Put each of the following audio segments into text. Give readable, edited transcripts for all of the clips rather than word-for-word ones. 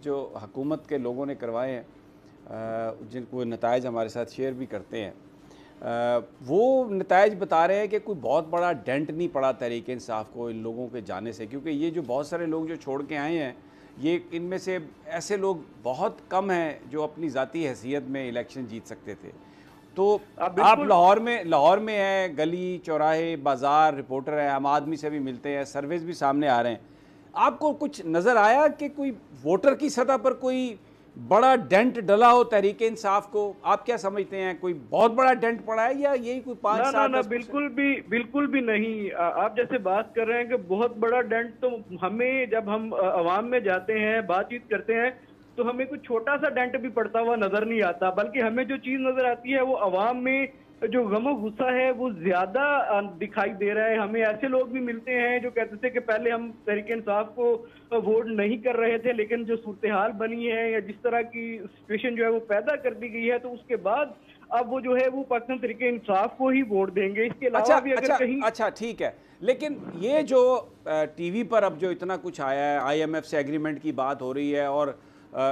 जो हुकूमत के लोगों ने करवाए हैं, जिनको नताइज हमारे साथ शेयर भी करते हैं, वो नताइज बता रहे हैं कि कोई बहुत बड़ा डेंट नहीं पड़ा तहरीक इंसाफ को इन लोगों के जाने से, क्योंकि ये जो बहुत सारे लोग जो छोड़ के आए हैं, ये इनमें से ऐसे लोग बहुत कम हैं जो अपनी ज़ाती हैसियत में इलेक्शन जीत सकते थे। तो आप लाहौर में हैं, गली चौराहे बाज़ार रिपोर्टर हैं, आम आदमी से भी मिलते हैं, सर्वेस भी सामने आ रहे हैं, आपको कुछ नज़र आया कि कोई वोटर की सतह पर कोई बड़ा डेंट डला हो तहरीक इंसाफ को? आप क्या समझते हैं, कोई बहुत बड़ा डेंट पड़ा है या यही कोई 5-7-10%? बिल्कुल भी नहीं। आप जैसे बात कर रहे हैं कि बहुत बड़ा डेंट, तो हमें जब हम अवाम में जाते हैं बातचीत करते हैं तो हमें कुछ छोटा सा डेंट भी पड़ता हुआ नजर नहीं आता, बल्कि हमें जो चीज नजर आती है वो अवाम में जो गम और गुस्सा है वो ज्यादा दिखाई दे रहा है। हमें ऐसे लोग भी मिलते हैं जो कहते थे कि पहले हम तहरीक इंसाफ को वोट नहीं कर रहे थे, लेकिन जो सूरत हाल बनी है या जिस तरह की सिचुएशन जो है वो पैदा कर दी गई है, तो उसके बाद अब वो जो है वो पाकिस्तान तहरीक इंसाफ को ही वोट देंगे। इसके अलावा भी अगर कहीं अच्छा ठीक है, लेकिन ये जो टीवी पर अब जो इतना कुछ आया है, IMF से एग्रीमेंट की बात हो रही है और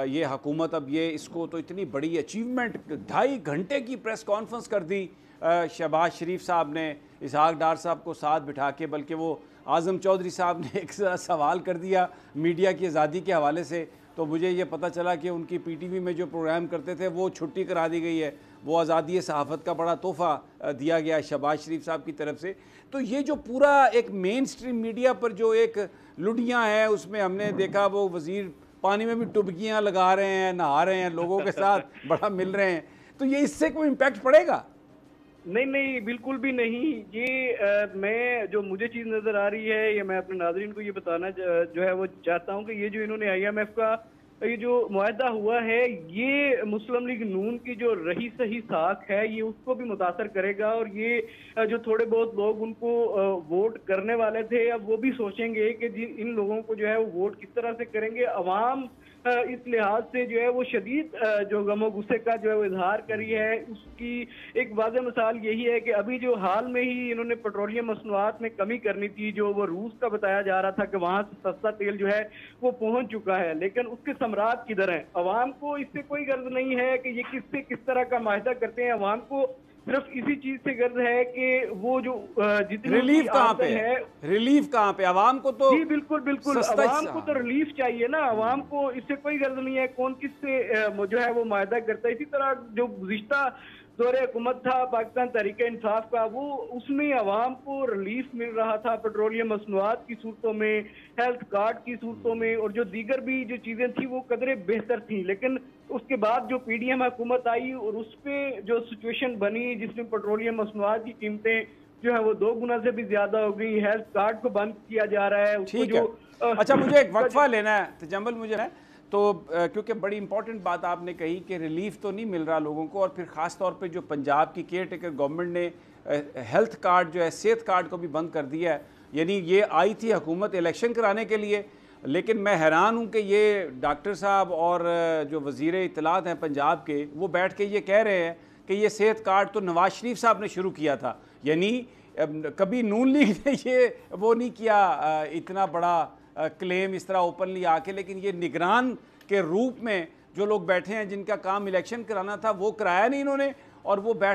ये हुकूमत अब ये इसको तो इतनी बड़ी अचीवमेंट, 2.5 घंटे की प्रेस कॉन्फ्रेंस कर दी शहबाज शरीफ साहब ने इसहाक डार साहब को साथ बिठा के, बल्कि वो आज़म चौधरी साहब ने एक सवाल कर दिया मीडिया की आज़ादी के हवाले से, तो मुझे ये पता चला कि उनकी PTV में जो प्रोग्राम करते थे वो छुट्टी करा दी गई है। वो आज़ादी सहाफ़त का बड़ा तोहफ़ा दिया गया है शहबाज शरीफ साहब की तरफ से। तो ये जो पूरा एक मेन स्ट्रीम मीडिया पर जो एक लुढ़ियाँ हैं, उसमें हमने देखा वो वज़ीर पानी में भी डुबकियाँ लगा रहे हैं, नहा रहे हैं, लोगों के साथ बड़ा मिल रहे हैं, तो ये इससे कोई इम्पैक्ट पड़ेगा? नहीं, बिल्कुल भी नहीं। मैं जो मुझे चीज नजर आ रही है, ये मैं अपने नाज़रीन को ये बताना जो है वो चाहता हूँ कि ये जो इन्होंने IMF का ये जो मुआहदा हुआ है, ये मुस्लिम लीग नून की जो रही सही साख है ये उसको भी मुतासर करेगा, और ये जो थोड़े बहुत लोग उनको वोट करने वाले थे अब वो भी सोचेंगे कि जी इन लोगों को जो है वो वोट किस तरह से करेंगे। अवाम इस लिहाज से जो है वो शदीद जो गमो गुस्से का जो है वो इजहार करी है। उसकी एक वाज़ेह मिसाल यही है कि अभी जो हाल में ही इन्होंने पेट्रोलियम मसनूआत में कमी करनी थी, जो वो रूस का बताया जा रहा था कि वहां से सस्ता तेल जो है वो पहुंच चुका है, लेकिन उसके समरात किधर हैं? अवाम को इससे कोई गर्ज नहीं है कि ये किससे किस तरह का माहिदा करते हैं। अवाम को सिर्फ इसी चीज से गर्ज है कि वो जो जितनी रिलीफ कहाँ पे है, रिलीफ कहाँ पे? आवाम को तो जी बिल्कुल अवाम को तो रिलीफ चाहिए ना। अवाम को इससे कोई गर्ज नहीं है कौन किससे जो है वो मायदा करता है। इसी तरह जो गुज़िश्ता दौरे हुकूमत था पाकिस्तान तहरीक इंसाफ का, वो उसमें अवाम को रिलीफ मिल रहा था पेट्रोलियम मसनूआत की सूरतों में, हेल्थ कार्ड की सूरतों में, और जो दीगर भी जो चीजें थी वो कदरे बेहतर थी। लेकिन उसके बाद जो PDM हुकूमत आई और उस पर जो सिचुएशन बनी जिसमें पेट्रोलियम मसनूआत की कीमतें जो है वो 2 गुना से भी ज्यादा हो गई, हेल्थ कार्ड को बंद किया जा रहा है। ठीक है, अच्छा मुझे एक वक्फा लेना है तजम्मुल, मुझे है तो क्योंकि बड़ी इंपॉर्टेंट बात आपने कही कि रिलीफ तो नहीं मिल रहा लोगों को, और फिर ख़ास तौर पे जो पंजाब की केयर टेकर गवर्नमेंट ने हेल्थ कार्ड जो है सेहत कार्ड को भी बंद कर दिया है। यानी ये आई थी हुकूमत इलेक्शन कराने के लिए, लेकिन मैं हैरान हूँ कि ये डॉक्टर साहब और जो वज़ीर इत्तलात हैं पंजाब के, वो बैठ के ये कह रहे हैं कि ये सेहत कार्ड तो नवाज शरीफ साहब ने शुरू किया था। यानी कभी नून लीग ने ये वो नहीं किया इतना बड़ा क्लेम इस तरह ओपनली आके, लेकिन ये निगरान के रूप में जो लोग बैठे हैं जिनका काम इलेक्शन कराना था वो कराया नहीं इन्होंने, और वो बैठ